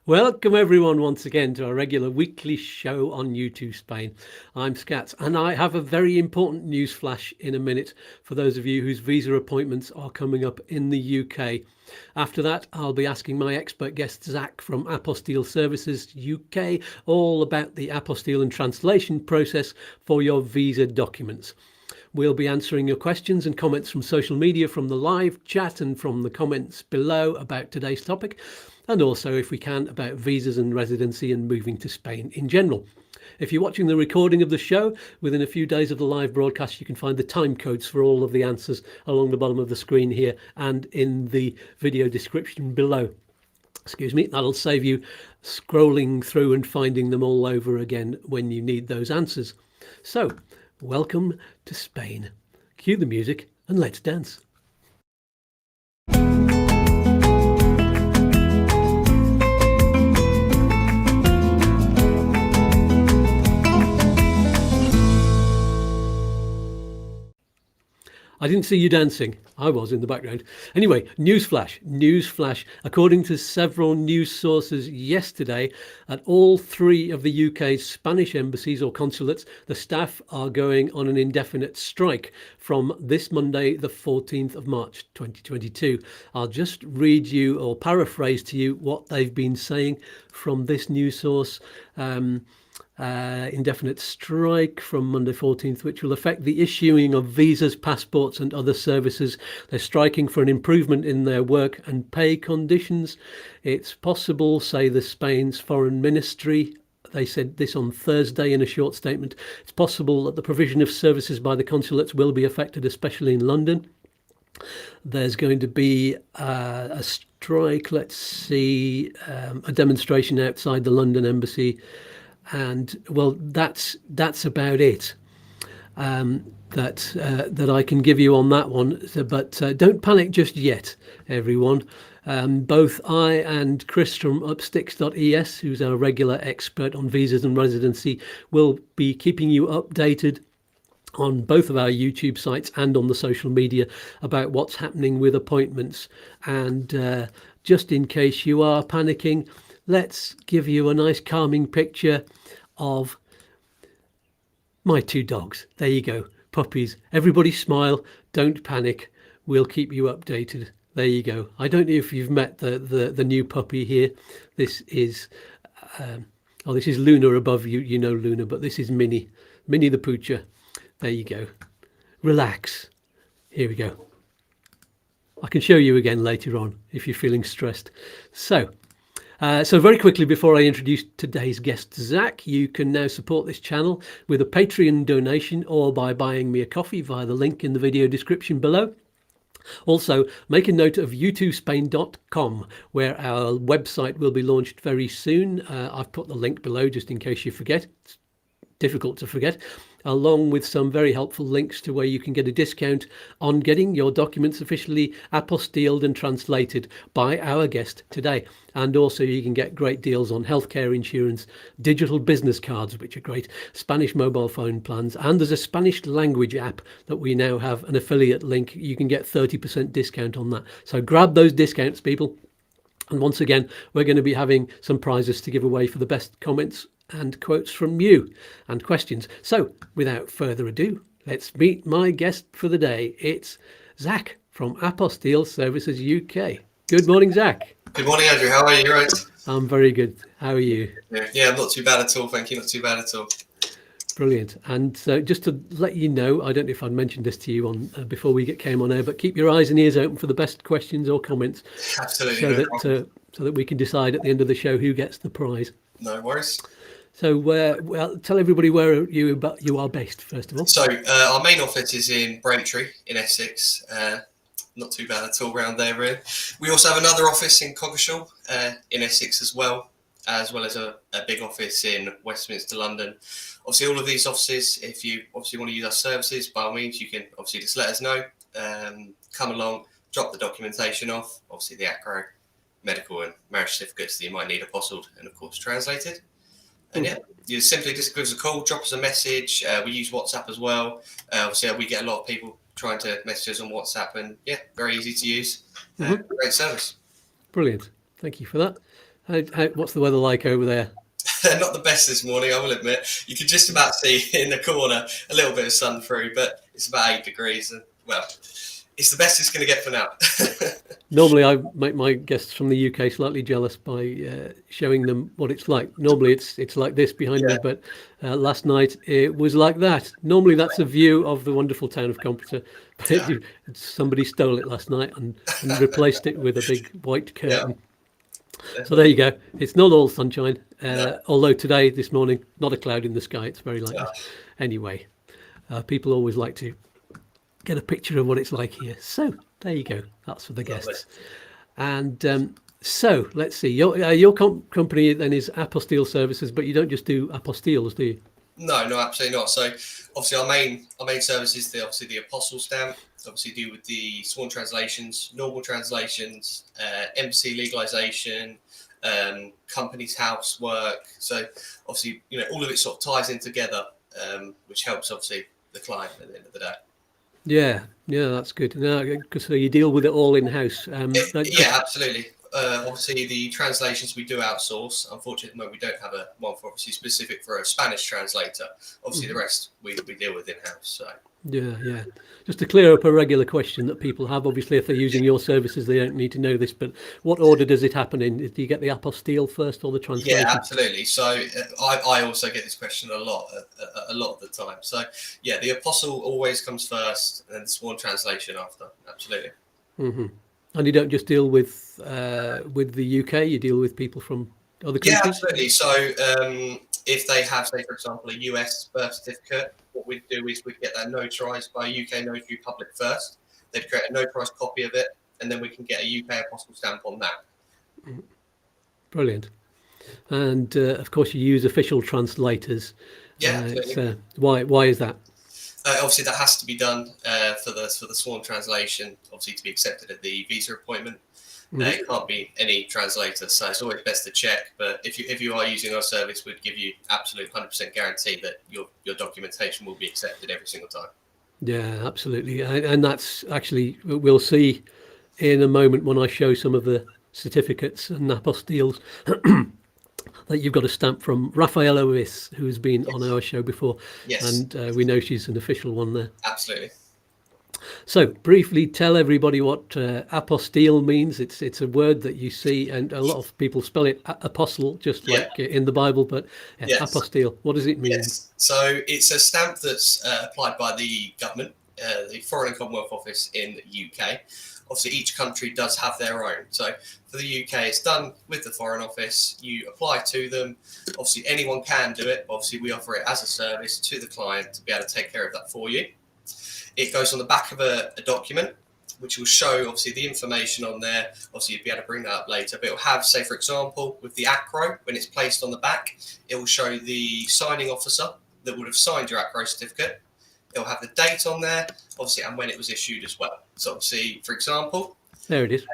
Welcome everyone once again to our regular weekly show on YouTooSpain. I'm Scats and I have a very important news flash in a minute for those of you whose visa appointments are coming up in the UK. After that, I'll be asking my expert guest Zach from Apostille Services UK all about the apostille and translation process for your visa documents. We'll be answering your questions and comments from social media, from the live chat and from the comments below about today's topic, and also, if we can, about visas and residency and moving to Spain in general. If you're watching the recording of the show, within a few days of the live broadcast, you can find the time codes for all of the answers along the bottom of the screen here and in the video description below. Excuse me, that'll save you scrolling through and finding them all over again when you need those answers. So, welcome to Spain. Cue the music and let's dance. I didn't see you dancing. I was in the background. Anyway, newsflash. According to several news sources yesterday, at all three of the UK's Spanish embassies or consulates, the staff are going on an indefinite strike from this Monday, the 14th of March, 2022. I'll just read you or paraphrase to you what they've been saying from this news source. Indefinite strike from Monday 14th, which will affect the issuing of visas, passports and other services. They're striking for an improvement in their work and pay conditions. It's possible, say the Spain's foreign ministry, they said this on Thursday in a short statement, it's possible that the provision of services by the consulates will be affected, especially in London. There's going to be a strike, let's see, a demonstration outside the London embassy. And well, that's about it that I can give you on that one. So, but don't panic just yet, everyone. Both I and Chris from Upsticks.es, who's our regular expert on visas and residency, will be keeping you updated on both of our YouTube sites and on the social media about what's happening with appointments. And just in case you are panicking, let's give you a nice calming picture of my two dogs. There you go, puppies. Everybody smile, don't panic. We'll keep you updated. There you go. I don't know if you've met the new puppy here. This is this is Luna above you. You know Luna, but this is Minnie the Poocher. There you go. Relax. Here we go. I can show you again later on if you're feeling stressed. So very quickly, before I introduce today's guest, Zach, you can now support this channel with a Patreon donation or by buying me a coffee via the link in the video description below. Also, make a note of YouTooSpain.com, where our website will be launched very soon. I've put the link below just in case you forget. It's difficult to forget, along with some very helpful links to where you can get a discount on getting your documents officially apostilled and translated by our guest today. And also you can get great deals on healthcare insurance, digital business cards, which are great, Spanish mobile phone plans, and there's a Spanish language app that we now have an affiliate link. You can get 30% discount on that. So grab those discounts, people. And once again, we're going to be having some prizes to give away for the best comments and quotes from you and questions. So without further ado, let's meet my guest for the day. It's Zach from Apostille Services UK. Good morning, Zach. Good morning, Andrew. How are you? You right? I'm very good. How are you? Yeah, I'm not too bad at all. Thank you. Not too bad at all. Brilliant. And so just to let you know, I don't know if I'd mentioned this to you on before we came on air, but keep your eyes and ears open for the best questions or comments. Absolutely. So that we can decide at the end of the show who gets the prize. No worries. So well, tell everybody where you are based, first of all. So our main office is in Braintree in Essex. Not too bad at all around there, really. We also have another office in Coggeshall in Essex as well as a big office in Westminster, London. Obviously, all of these offices, if you obviously want to use our services, by all means, you can obviously just let us know. Come along, drop the documentation off, obviously the ACRO, medical and marriage certificates that you might need apostilled and, of course, translated. And yeah, you simply just give us a call, drop us a message. We use WhatsApp as well. Obviously, we get a lot of people trying to message us on WhatsApp, and yeah, very easy to use. Great service. Brilliant. Thank you for that. What's the weather like over there? Not the best this morning, I will admit. You could just about see in the corner a little bit of sun through, but it's about 8 degrees. And, well, it's the best it's going to get for now. Normally, I make my guests from the UK slightly jealous by showing them what it's like. Normally, it's like this behind me, but last night it was like that. Normally, that's a view of the wonderful town of Computer, but somebody stole it last night and replaced it with a big white curtain. So there you go. It's not all sunshine, although this morning, not a cloud in the sky. It's very light. Anyway, people always like to get a picture of what it's like here. So there you go. That's for the guests. And so let's see. Your company then is Apostille Services, but you don't just do apostilles, do you? No, absolutely not. So obviously our main service is the apostle stamp. Obviously deal with the sworn translations, normal translations, embassy legalization, company's house work. So obviously, all of it sort of ties in together, which helps obviously the client at the end of the day. Yeah, that's good. So you deal with it all in house. Yeah, absolutely. Obviously, the translations we do outsource. Unfortunately, at the moment, we don't have one for obviously specific for a Spanish translator. Obviously, the rest we deal with in house. So. Yeah. Just to clear up a regular question that people have, obviously, if they're using your services, they don't need to know this, but what order does it happen in? Do you get the apostille first or the translation? Yeah, absolutely. So I also get this question a lot of the time. So yeah, the apostle always comes first and the sworn translation after. Absolutely. Mm-hmm. And you don't just deal with the UK, you deal with people from other countries? Yeah, absolutely. So if they have, say, for example, a US birth certificate, what we'd do is we'd get that notarized by a UK notary public first. They'd create a notarized copy of it, and then we can get a UK apostle stamp on that. Brilliant. And of course, you use official translators. Yeah. Why is that? Obviously, that has to be done for the sworn translation, obviously to be accepted at the visa appointment. It can't be any translator, so it's always best to check. But if you are using our service, we'd give you absolute 100% guarantee that your documentation will be accepted every single time. Yeah, absolutely. And that's actually, we'll see in a moment when I show some of the certificates and apostilles that you've got a stamp from Rafaela Ruiz, who's been on our show before. Yes. And we know she's an official one there. Absolutely. So briefly tell everybody what apostille means. It's a word that you see, and a lot of people spell it apostle, just like in the Bible, but apostille, what does it mean? Yes. So it's a stamp that's applied by the government, the Foreign and Commonwealth Office in the UK. Obviously, each country does have their own. So for the UK, it's done with the Foreign Office. You apply to them. Obviously, anyone can do it. Obviously, we offer it as a service to the client to be able to take care of that for you. It goes on the back of a document, which will show, obviously, the information on there. Obviously, you'll be able to bring that up later. But it'll have, say, for example, with the ACRO, when it's placed on the back, it will show the signing officer that would have signed your ACRO certificate. It'll have the date on there, obviously, and when it was issued as well. So, obviously, for example... There it is.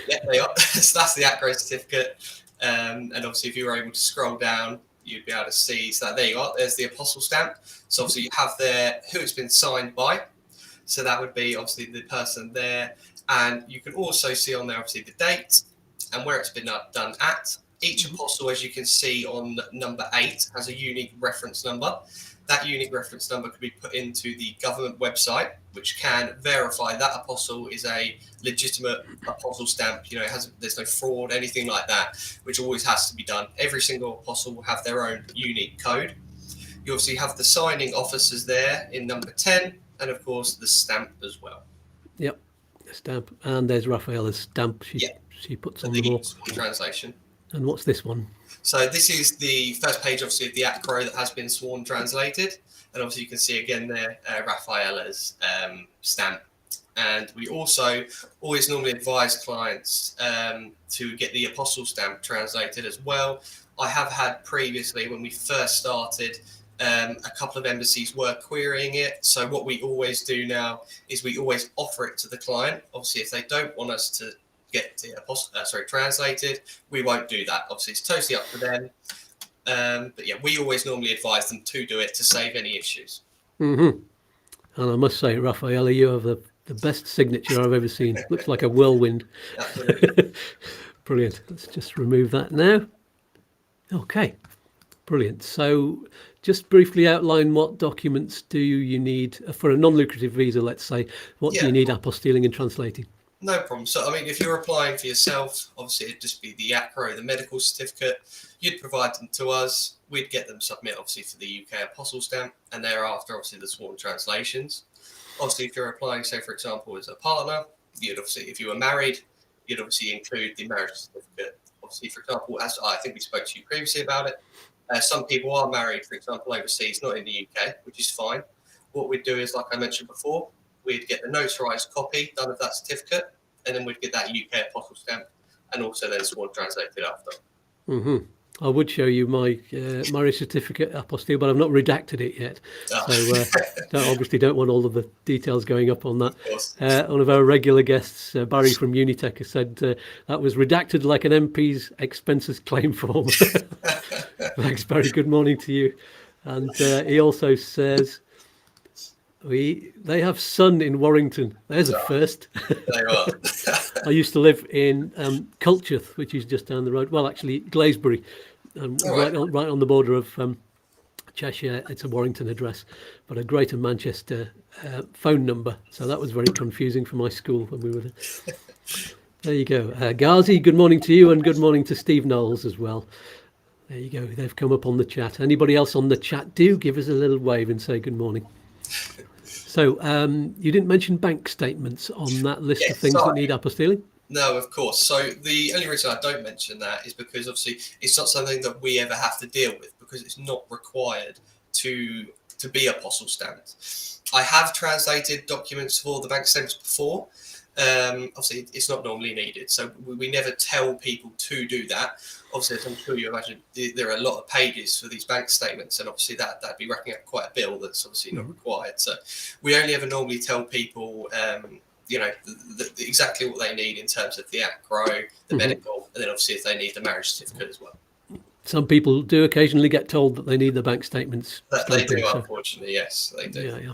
There you are. So that's the ACRO certificate. And obviously, if you were able to scroll down, you'd be able to see. So there you are. There's the apostle stamp. So obviously, you have there who it's been signed by. So that would be obviously the person there. And you can also see on there, obviously, the date and where it's been done at. Each apostle, as you can see on number 8, has a unique reference number. That unique reference number could be put into the government website, which can verify that apostle is a legitimate apostle stamp. There's no fraud, anything like that, which always has to be done. Every single apostle will have their own unique code. You obviously have the signing officers there in number 10, and of course the stamp as well. Yep, the stamp, and there's Rafaela's stamp. She puts on the wall. Translation. And what's this one? So this is the first page, obviously, of the ACRO that has been sworn translated. And obviously you can see again there, Rafaela's stamp. And we also always normally advise clients to get the apostle stamp translated as well. I have had previously, when we first started, a couple of embassies were querying it. So what we always do now is we always offer it to the client. Obviously, if they don't want us to get the translated, we won't do that. Obviously, it's totally up to them. But yeah, we always normally advise them to do it to save any issues. Mm-hmm. And I must say, Rafaela, you have the best signature I've ever seen. Looks like a whirlwind. Absolutely. Brilliant. Let's just remove that now. Okay, brilliant. So just briefly outline what documents do you need for a non-lucrative visa, let's say. What do you need apostilling and translating? No problem. So, I mean, if you're applying for yourself, obviously it'd just be the ACRO, the medical certificate. You'd provide them to us. We'd get them submit, obviously, for the UK Apostle stamp, and thereafter, obviously, the sworn translations. Obviously, if you're applying, say, for example, as a partner, you'd obviously, if you were married, you'd obviously include the marriage certificate. Obviously, for example, as I think we spoke to you previously about it, some people are married, for example, overseas, not in the UK, which is fine. What we'd do is, like I mentioned before, we'd get the notarized copy done of that certificate, and then we'd get that UK Apostle stamp, and also then sworn translated after. Mm-hmm. I would show you my marriage certificate apostille, but I've not redacted it yet. So obviously don't want all of the details going up on that. One of our regular guests, Barry from Unitech, has said that was redacted like an MP's expenses claim form. Thanks, Barry. Good morning to you. And he also says, they have sun in Warrington. There's a first. They are. I used to live in Culcheth, which is just down the road. Well, actually, Glaisbury, right on the border of Cheshire. It's a Warrington address, but a Greater Manchester phone number. So that was very confusing for my school when we were there. There you go. Ghazi, good morning to you, and good morning to Steve Knowles as well. There you go. They've come up on the chat. Anybody else on the chat, do give us a little wave and say good morning. So you didn't mention bank statements on that list of things that need apostilling? No, of course. So the only reason I don't mention that is because obviously it's not something that we ever have to deal with, because it's not required to be apostle stamped. I have translated documents for the bank statements before. Obviously, it's not normally needed, so we never tell people to do that. Obviously, as I'm sure you imagine, there are a lot of pages for these bank statements, and obviously that'd be racking up quite a bill that's obviously not required. So we only ever normally tell people, exactly what they need in terms of the ACRO, the medical, and then obviously if they need the marriage certificate as well. Some people do occasionally get told that they need the bank statements. They do, unfortunately, yes, they do. Yeah.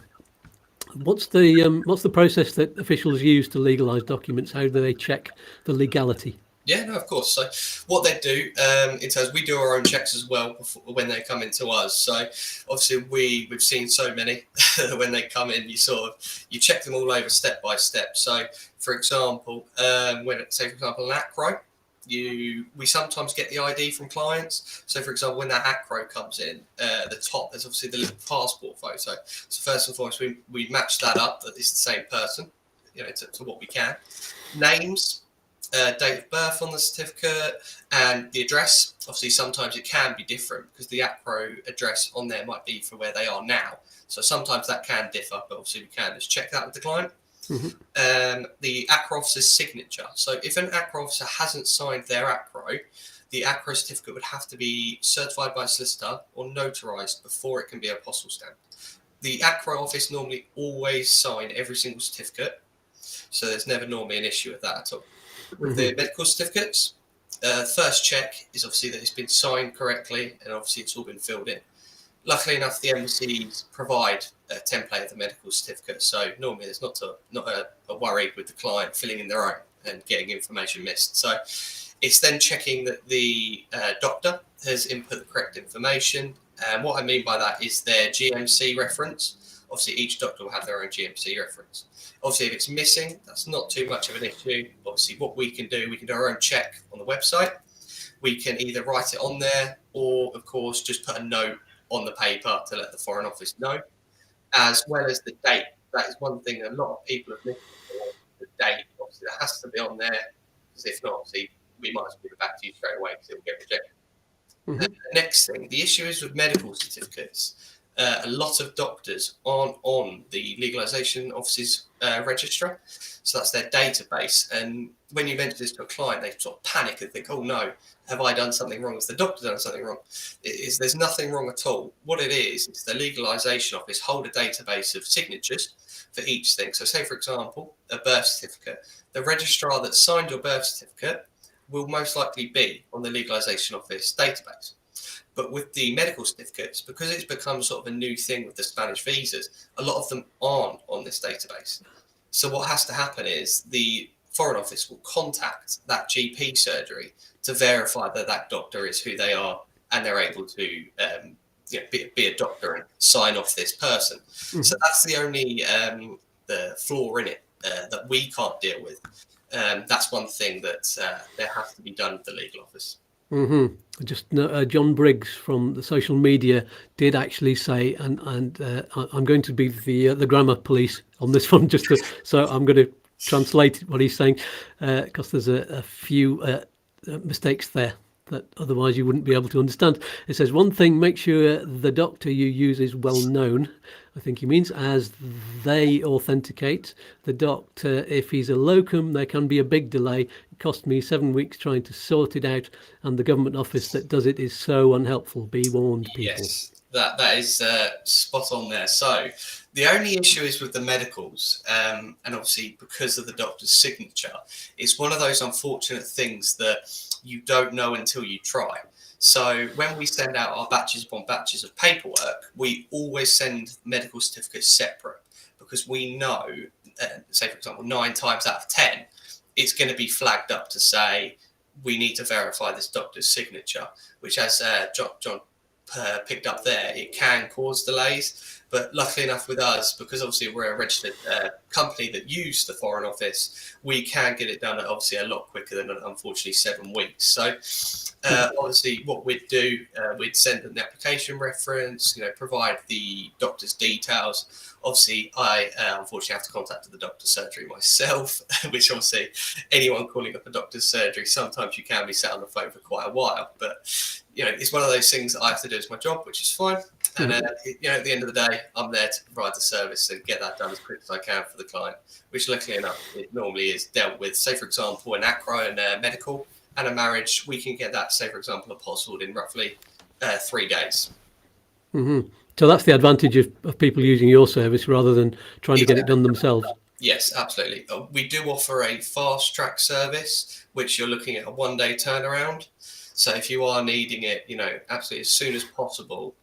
What's the process that officials use to legalise documents? How do they check the legality? Yeah, no, of course. So what they do, in terms, we do our own checks as well when they come into us. So obviously we've seen so many when they come in, you check them all over step by step. So for example, an ACRO, we sometimes get the ID from clients. So for example, when that ACRO comes in, the top, there's obviously the little passport photo. So first and foremost, we match that up, that it's the same person, to what we can. Names, date of birth on the certificate, and the address. Obviously, sometimes it can be different because the ACRO address on there might be for where they are now. So sometimes that can differ, but obviously we can just check that with the client. The ACRO officer's signature. So if an ACRO officer hasn't signed their ACRO, the ACRO certificate would have to be certified by a solicitor or notarized before it can be apostle stamped. The ACRO office normally always sign every single certificate, so there's never normally an issue with that at all. With the medical certificates, first check is obviously that it's been signed correctly and obviously it's all been filled in. Luckily enough, the embassies provide a template of the medical certificate, so normally there's not a worry with the client filling in their own and getting information missed. So it's then checking that the doctor has input the correct information. And what I mean by that is their GMC reference. Obviously, each doctor will have their own GMC reference. Obviously, if it's missing, that's not too much of an issue. Obviously, what we can do our own check on the website. We can either write it on there or, of course, just put a note on the paper to let the Foreign Office know, as well as the date. That is one thing a lot of people have missed before, the date. Obviously, that has to be on there, because if not, obviously, we might as well give it back to you straight away because it will get rejected. And the next thing, the issue is with medical certificates. A lot of doctors aren't on the legalisation office's register, so that's their database. And when you mention this to a client, they sort of panic and think, "Oh no, have I done something wrong? Has the doctor done something wrong?" There's nothing wrong at all. What it is the legalisation office hold a database of signatures for each thing. So, say for example, a birth certificate. The registrar that signed your birth certificate will most likely be on the legalisation office database. But with the medical certificates, because it's become sort of a new thing with the Spanish visas, a lot of them aren't on this database. So what has to happen is the Foreign Office will contact that GP surgery to verify that that doctor is who they are, and they're able to be a doctor and sign off this person. Mm-hmm. So that's the only the flaw in it that we can't deal with. That's one thing that there has to be done with the legal office. Mm-hmm. Just John Briggs from the social media did actually say, and I'm going to be the grammar police on this one, so I'm going to translate what he's saying, because there's a few mistakes there that otherwise you wouldn't be able to understand. It says, one thing, make sure the doctor you use is well known. I think he means as they authenticate the doctor. If he's a locum, there can be a big delay. It cost me 7 weeks trying to sort it out, and the government office that does it is so unhelpful. Be warned, people. Yes, that is spot on there. So the only issue is with the medicals, and obviously because of the doctor's signature, it's one of those unfortunate things that you don't know until you try. So when we send out our batches upon batches of paperwork, we always send medical certificates separate, because we know, say for example, 9 times out of 10, it's going to be flagged up to say, we need to verify this doctor's signature, which as John picked up there, it can cause delays. But luckily enough with us, because obviously we're a registered company that use the Foreign Office, we can get it done obviously a lot quicker than unfortunately 7 weeks. So obviously what we'd do, we'd send an application reference, provide the doctor's details. Obviously I unfortunately have to contact the doctor's surgery myself, which obviously anyone calling up a doctor's surgery, sometimes you can be sat on the phone for quite a while. But it's one of those things that I have to do as my job, which is fine. And at the end of the day, I'm there to provide the service and get that done as quick as I can for the client, which luckily enough, it normally is dealt with. Say, for example, an acro and a medical and a marriage, we can get that, say, for example, apostilled in roughly 3 days. Mm-hmm. So that's the advantage of people using your service rather than trying to get it done themselves. Yes, absolutely. We do offer a fast track service, which you're looking at a 1-day turnaround. So if you are needing it, absolutely as soon as possible,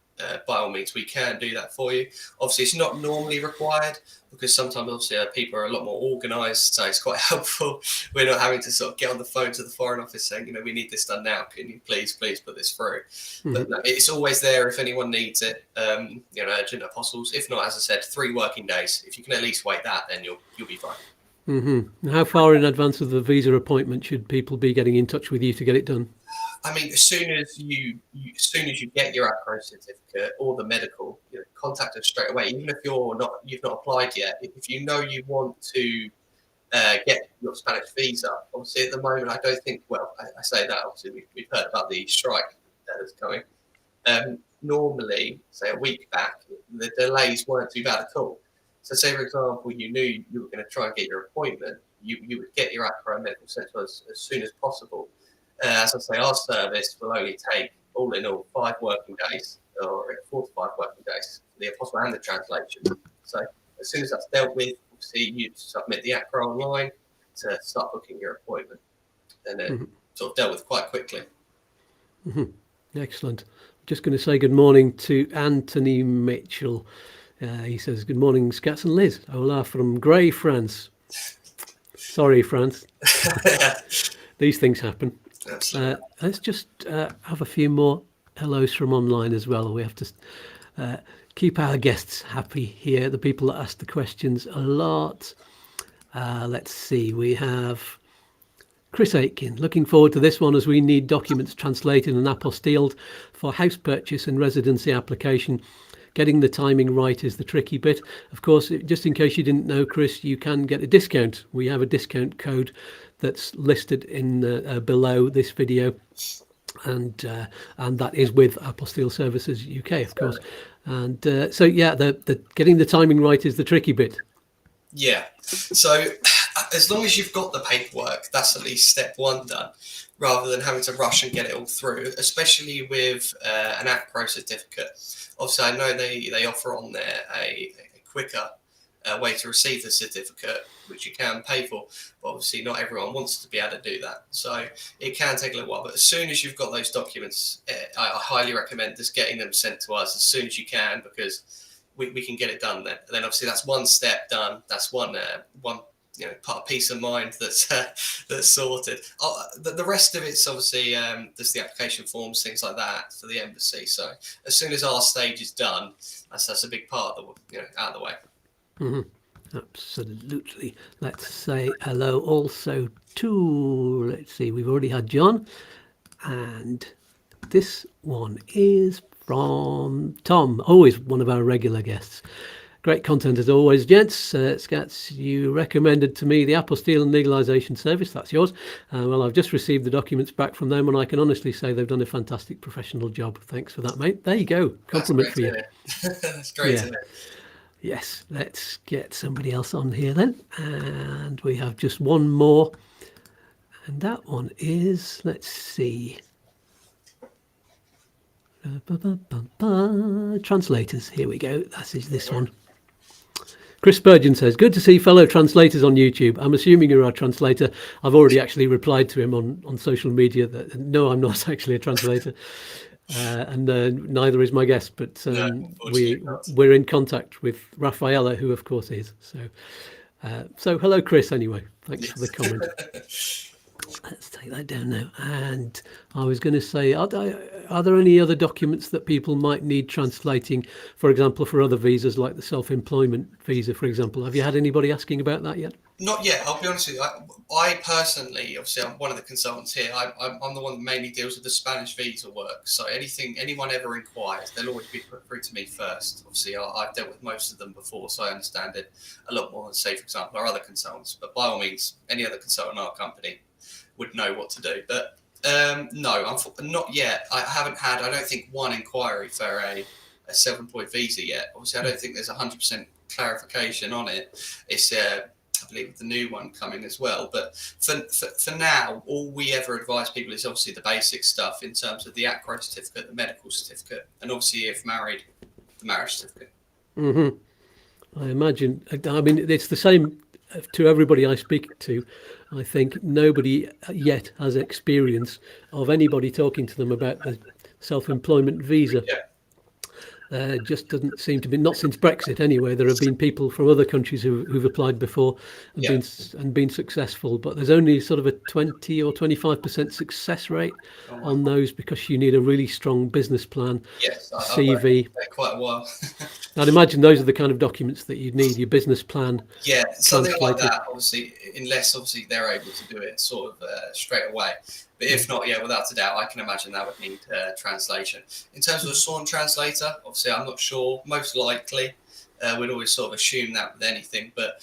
by all means, we can do that for you. Obviously, it's not normally required because sometimes, obviously, people are a lot more organised, so it's quite helpful. We're not having to sort of get on the phone to the Foreign Office saying, we need this done now. Can you please put this through? Mm-hmm. But no, it's always there if anyone needs it. Urgent apostles. If not, as I said, 3 working days. If you can at least wait that, then you'll be fine. Mm-hmm. How far in advance of the visa appointment should people be getting in touch with you to get it done? I mean, as soon as you get your APRO certificate or the medical, contact us straight away. Even if you've not applied yet, if you know you want to get your Spanish visa, obviously at the moment I don't think. Well, I say that obviously we've heard about the strike that is coming. Normally, say a week back, the delays weren't too bad at all. So, say for example, you knew you were going to try and get your appointment, you would get your APRO medical sent to us as soon as possible. As I say, our service will only take, all in all, 5 working days, or 4 to 5 working days for the apostle and the translation. So as soon as that's dealt with, obviously you submit the APRO online to start booking your appointment, and then sort of dealt with quite quickly. Mm-hmm. Excellent. Just going to say good morning to Anthony Mitchell. He says, good morning, Scats and Liz. Hola from Grey, France. Sorry, France. These things happen. Let's just have a few more hellos from online as well. We have to keep our guests happy here, the people that ask the questions a lot. Let's see, we have Chris Aitken. Looking forward to this one as we need documents translated and apostilled for house purchase and residency application. Getting the timing right is the tricky bit. Of course, just in case you didn't know, Chris, you can get a discount. We have a discount code that's listed in below this video, and that is with Apostille Services UK, of course. And so yeah, the getting the timing right is the tricky bit. Yeah. So as long as you've got the paperwork, that's at least step 1 done, rather than having to rush and get it all through, especially with an APRO certificate. Obviously, I know they offer on there a quicker way to receive the certificate, which you can pay for, but obviously not everyone wants to be able to do that. So it can take a little while, but as soon as you've got those documents, I highly recommend just getting them sent to us as soon as you can, because we can get it done then. And then obviously that's 1 step done. That's one part of peace of mind that's sorted. The rest of it's obviously there's the application forms, things like that for the embassy. So as soon as our stage is done, that's a big part of out of the way. Mm-hmm. Absolutely. Let's say hello also to, let's see, we've already had John, and this one is from Tom, always one of our regular guests. Great content as always, gents. Scats, you recommended to me the Apostille and Legalisation Service. That's yours. Well, I've just received the documents back from them, and I can honestly say they've done a fantastic professional job. Thanks for that, mate. There you go. Compliment for you. That's great to hear. Yes, let's get somebody else on here then. And we have just one more. And that one is, let's see. Translators. Here we go. That is this one. Chris Spurgeon says, good to see fellow translators on YouTube. I'm assuming you're our translator. I've already actually replied to him on social media that no, I'm not actually a translator. And neither is my guest, but we're in contact with Rafaela, who of course is. So hello, Chris, anyway. Thanks for the comment. Let's take that down now. And I was going to say, are there any other documents that people might need translating, for example, for other visas, like the self-employment visa, for example? Have you had anybody asking about that yet? Not yet. I'll be honest with you. I personally, obviously, I'm one of the consultants here. I'm the one that mainly deals with the Spanish visa work. So anyone ever inquires, they'll always be put through to me first. Obviously, I've dealt with most of them before, so I understand it a lot more than, say, for example, our other consultants. But by all means, any other consultant in our company would know what to do. But no, not yet. I haven't had, I don't think, one inquiry for a self-employed visa yet. Obviously, I don't think there's 100% clarification on it. It's I believe the new one coming as well. But for now, all we ever advise people is obviously the basic stuff in terms of the ACRO certificate, the medical certificate, and obviously if married, the marriage certificate. Mm-hmm. I imagine, I mean, it's the same to everybody I speak to. I think nobody yet has experience of anybody talking to them about the self-employment visa. Yeah. Just doesn't seem to be, not since Brexit anyway. There have been people from other countries who've applied before and been successful, but there's only sort of a 20 or 25% success rate on those, because you need a really strong business plan, CV. Quite a while. I'd imagine those are the kind of documents that you'd need, your business plan. Yeah, something like that, obviously, unless obviously they're able to do it sort of straight away. But if not, without a doubt, I can imagine that would need translation. In terms of a sworn translator, obviously, I'm not sure. Most likely, we'd always sort of assume that with anything, but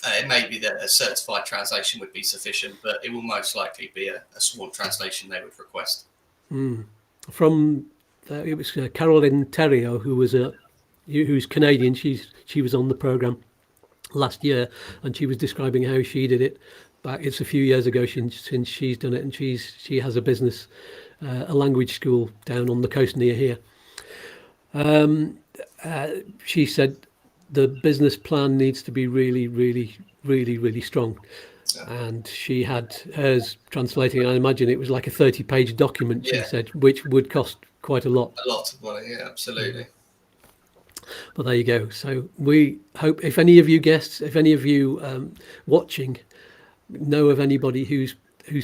it may be that a certified translation would be sufficient, but it will most likely be a sworn translation they would request. From it was Caroline Terrio, who's Canadian. She was on the program last year, and she was describing how she did it. But it's a few years ago since she's done it, and she has a business, a language school down on the coast near here. She said the business plan needs to be really, really, really, really strong. And she had hers translating. I imagine it was like a 30-page document, she said, which would cost quite a lot. A lot of money, yeah, absolutely. But there you go. So we hope if any of you guests, if any of you watching know of anybody who's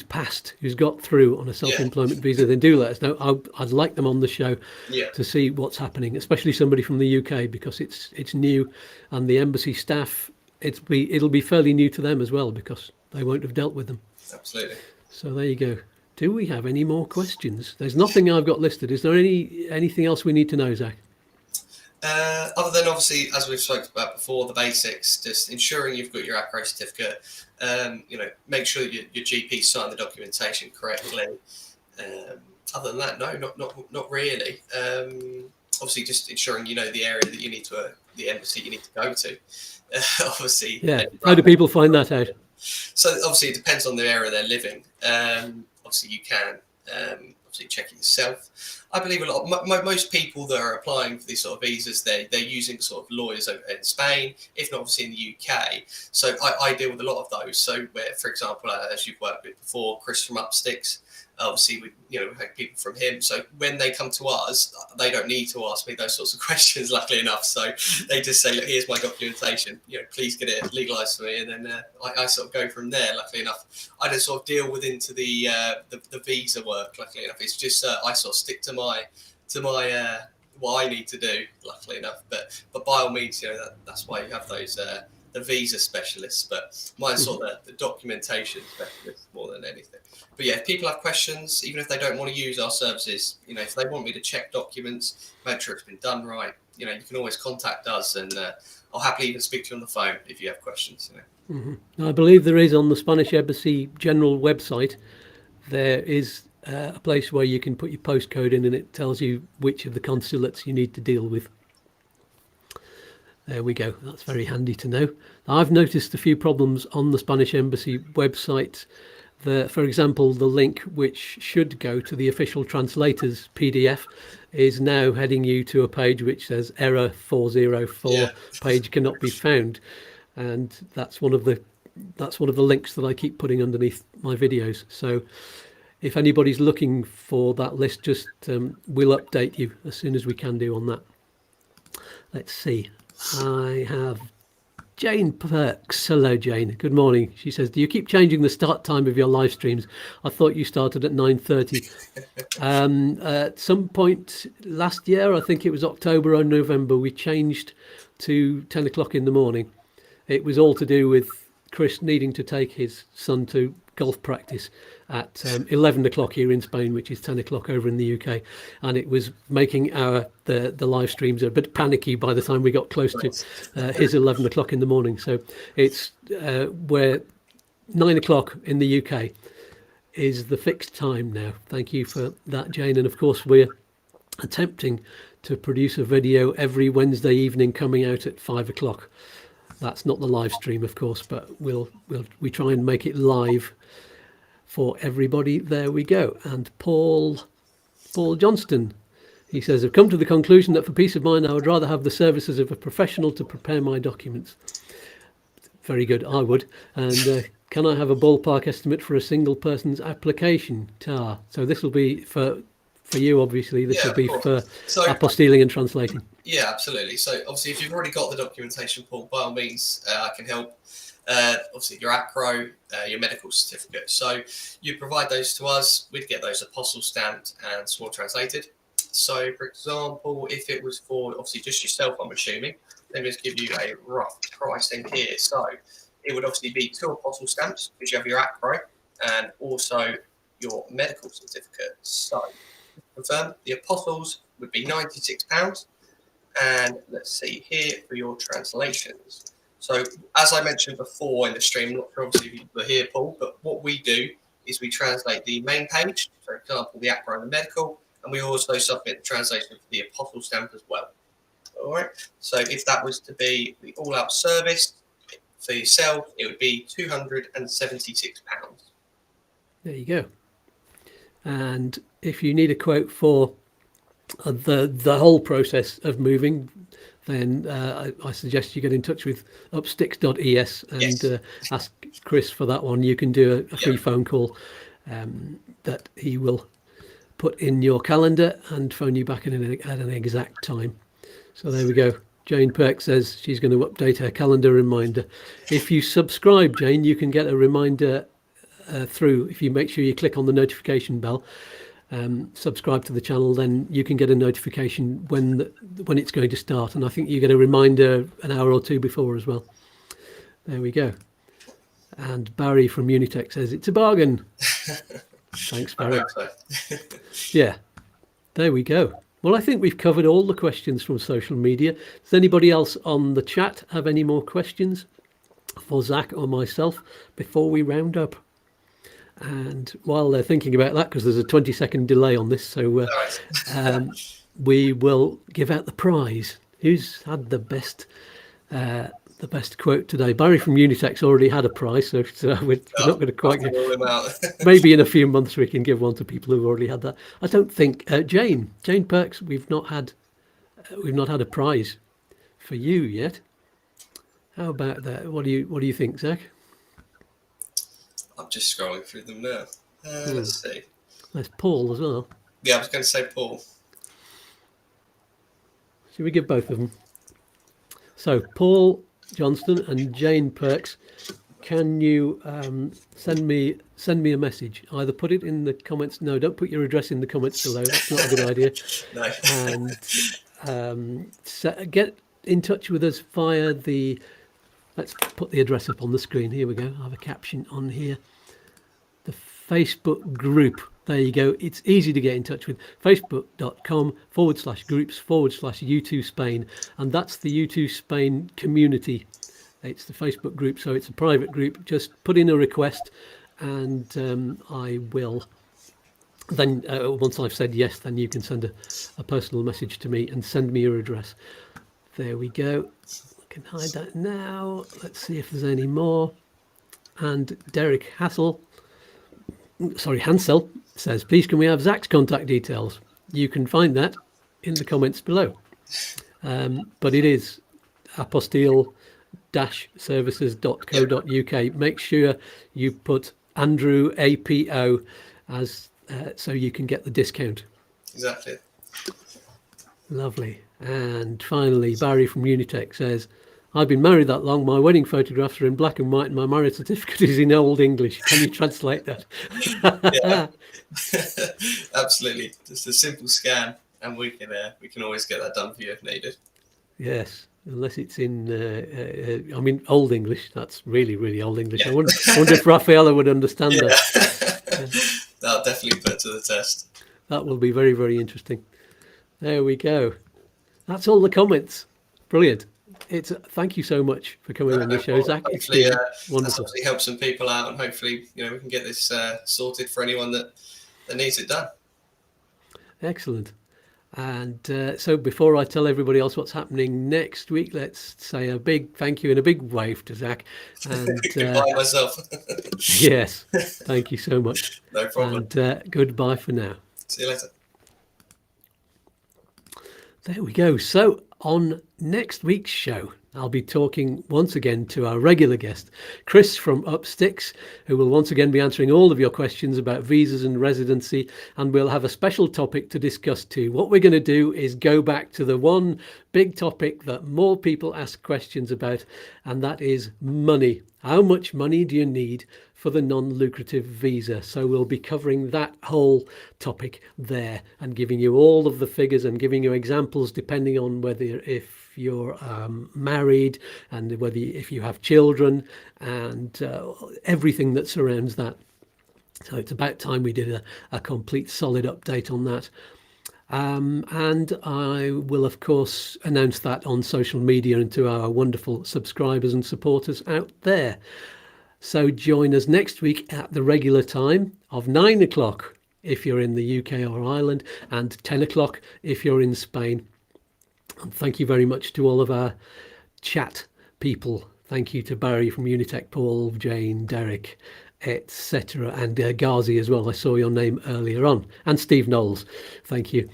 passed, who's got through on a self-employment visa, then do let us know. I'd like them on the show to see what's happening, especially somebody from the UK, because it's new, and the embassy staff, it'll be fairly new to them as well, because they won't have dealt with them. Absolutely. So there you go. Do we have any more questions? There's nothing I've got listed. Is there anything else we need to know, Zach? Other than obviously, as we've spoken about before, the basics, just ensuring you've got your ACRO certificate, make sure your GP signed the documentation correctly. Other than that, no, not really. Obviously, just ensuring you know the area that you need to, the embassy you need to go to. Obviously. Yeah. How do people find that out? So obviously, it depends on the area they're living. Obviously, you can obviously check it yourself. I believe a lot. Most people that are applying for these sort of visas, they're using sort of lawyers in Spain, if not obviously in the UK. So I deal with a lot of those. So where, for example, as you've worked with before, Chris from Upsticks, Obviously, we had people from him. So when they come to us, they don't need to ask me those sorts of questions, luckily enough. So they just say, look, here's my documentation. Please get it legalised for me. And then I sort of go from there, luckily enough. I don't sort of deal with into the visa work, luckily enough. It's just I sort of stick to my what I need to do, luckily enough. But by all means, that's why you have those the visa specialists. But mine's sort of the documentation specialist more than anything. But yeah, if people have questions, even if they don't want to use our services, if they want me to check documents, make sure it's been done right, you can always contact us, and I'll happily even speak to you on the phone if you have questions. I believe there is on the Spanish Embassy general website, there is a place where you can put your postcode in, and it tells you which of the consulates you need to deal with. There we go. That's very handy to know. I've noticed a few problems on the Spanish Embassy website. For example, the link which should go to the official translator's PDF is now heading you to a page which says error 404, page cannot be found, and that's one of the links that I keep putting underneath my videos. So if anybody's looking for that list, just we'll update you as soon as we can do on that. Let's see. I have Jane Perks. Hello, Jane. Good morning. She says, do you keep changing the start time of your live streams? I thought you started at 9:30. At some point last year, I think it was October or November, we changed to 10 o'clock in the morning. It was all to do with Chris needing to take his son to golf practice at 11 o'clock here in Spain, which is 10 o'clock over in the UK, and it was making the live streams a bit panicky by the time we got close to his 11 o'clock in the morning. So it's where 9 o'clock in the UK is the fixed time now. Thank you for that, Jane. And of course, we're attempting to produce a video every Wednesday evening coming out at 5 o'clock. That's not the live stream, of course, but we try and make it live for everybody. There we go. And Paul Johnston, he says, I've come to the conclusion that for peace of mind, I would rather have the services of a professional to prepare my documents. Very good, I would. And can I have a ballpark estimate for a single person's application? So this will be for you, obviously. This will be for apostilling and translating. Yeah, absolutely. So obviously, if you've already got the documentation, Paul, by all means, I can help. Obviously, your ACRO, your medical certificate. So you provide those to us. We'd get those apostle stamped and sworn translated. So, for example, if it was for obviously just yourself, I'm assuming, let me just give you a rough pricing here. So it would obviously be 2 apostle stamps because you have your ACRO and also your medical certificate. So confirm the apostles would be £96. And let's see here for your translations. So as I mentioned before in the stream, not sure obviously if you were here, Paul, but what we do is we translate the main page, for example, the ACRO and the medical, and we also submit the translation for the apostle stamp as well. All right. So if that was to be the all-out service for yourself, it would be £276. There you go. And if you need a quote for the whole process of moving, then I suggest you get in touch with upsticks.es and ask Chris for that one. You can do a free phone call that he will put in your calendar and phone you back at an exact time. So there we go. Jane Perk says she's going to update her calendar reminder. If you subscribe, Jane, you can get a reminder through. If you make sure you click on the notification bell, subscribe to the channel, then you can get a notification when it's going to start. And I think you get a reminder an hour or two before as well. There we go. And Barry from Unitech says it's a bargain. Thanks, Barry. Yeah, there we go. Well, I think we've covered all the questions from social media. Does anybody else on the chat have any more questions for Zach or myself before we round up? And while they're thinking about that, because there's a 20-second delay on this, so we will give out the prize. Who's had the best quote today? Barry from Unitech's already had a prize, so we're not going to quite get. Maybe in a few months we can give one to people who've already had that. I don't think Jane Perks. We've not had a prize for you yet. How about that? What do you think, Zach? I'm just scrolling through them now. Let's see. There's Paul as well. Yeah, I was going to say Paul. Should we give both of them? So Paul Johnston and Jane Perks, can you send me a message? Either put it in the comments. No, don't put your address in the comments below. That's not a good idea. No. And get in touch with us via the. Let's put the address up on the screen. Here we go. I have a caption on here. The Facebook group. There you go. It's easy to get in touch with. Facebook.com/groups/YouTooSpain. And that's the YouTooSpain community. It's the Facebook group. So it's a private group. Just put in a request and I will. Then once I've said yes, then you can send a personal message to me and send me your address. There we go. I can hide that now. Let's see if there's any more. And Derek Hansel says, please can we have Zach's contact details? You can find that in the comments below. But it is apostille-services.co.uk. Make sure you put Andrew APO as so you can get the discount. Exactly. Lovely. And finally, Barry from Unitech says, I've been married that long. My wedding photographs are in black and white and my marriage certificate is in Old English. Can you translate that? Yeah, absolutely. Just a simple scan and we can always get that done for you if needed. Yes, unless it's in, Old English. That's really, really Old English. Yeah. I wonder if Raffaella would understand that. That'll definitely put to the test. That will be very, very interesting. There we go. That's all the comments. Brilliant. Thank you so much for coming on the show, Zach. It's been wonderful. That's help some people out, and hopefully, we can get this sorted for anyone that needs it done. Excellent. And so before I tell everybody else what's happening next week, let's say a big thank you and a big wave to Zach. And goodbye myself. Yes, thank you so much. No problem. And goodbye for now. See you later. There we go. So on next week's show, I'll be talking once again to our regular guest, Chris from Upsticks, who will once again be answering all of your questions about visas and residency. And we'll have a special topic to discuss too. What we're going to do is go back to the one big topic that more people ask questions about, and that is money. How much money do you need for the non-lucrative visa? So we'll be covering that whole topic there and giving you all of the figures and giving you examples depending on if you're married and if you have children and everything that surrounds that. So it's about time we did a complete solid update on that. And I will, of course, announce that on social media and to our wonderful subscribers and supporters out there. So join us next week at the regular time of 9 o'clock if you're in the UK or Ireland and 10 o'clock if you're in Spain. And thank you very much to all of our chat people. Thank you to Barry from Unitech, Paul, Jane, Derek, etc. and Ghazi as well. I saw your name earlier on. And Steve Knowles. Thank you.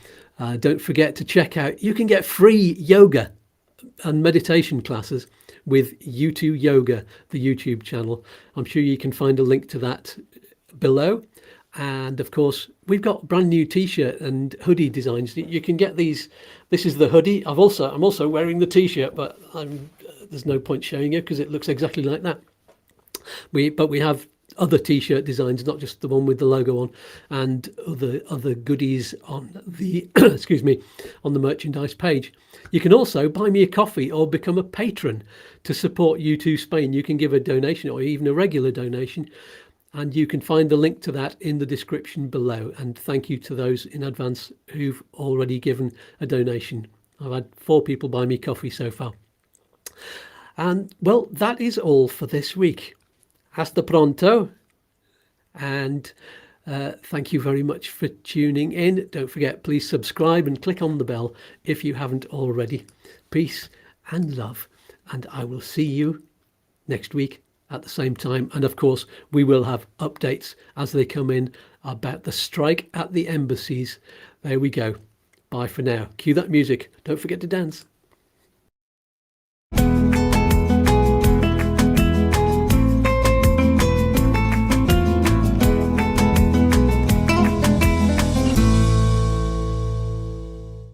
Don't forget to check out, you can get free yoga and meditation classes with YouTube Yoga, the YouTube channel. I'm sure you can find a link to that below. And of course, we've got brand new t-shirt and hoodie designs. You can get these. This is the hoodie. I'm also wearing the t-shirt, but there's no point showing you because it looks exactly like that. But we have other t-shirt designs, not just the one with the logo on, and other goodies on the on the merchandise page. You can also buy me a coffee or become a patron to support YouTooSpain. You can give a donation or even a regular donation, and you can find the link to that in the description below. And thank you to those in advance who've already given a donation. I've had 4 people buy me coffee so far. And well, that is all for this week. Hasta pronto. And thank you very much for tuning in. Don't forget, please subscribe and click on the bell if you haven't already. Peace and love. And I will see you next week at the same time. And of course, we will have updates as they come in about the strike at the embassies. There we go. Bye for now. Cue that music. Don't forget to dance.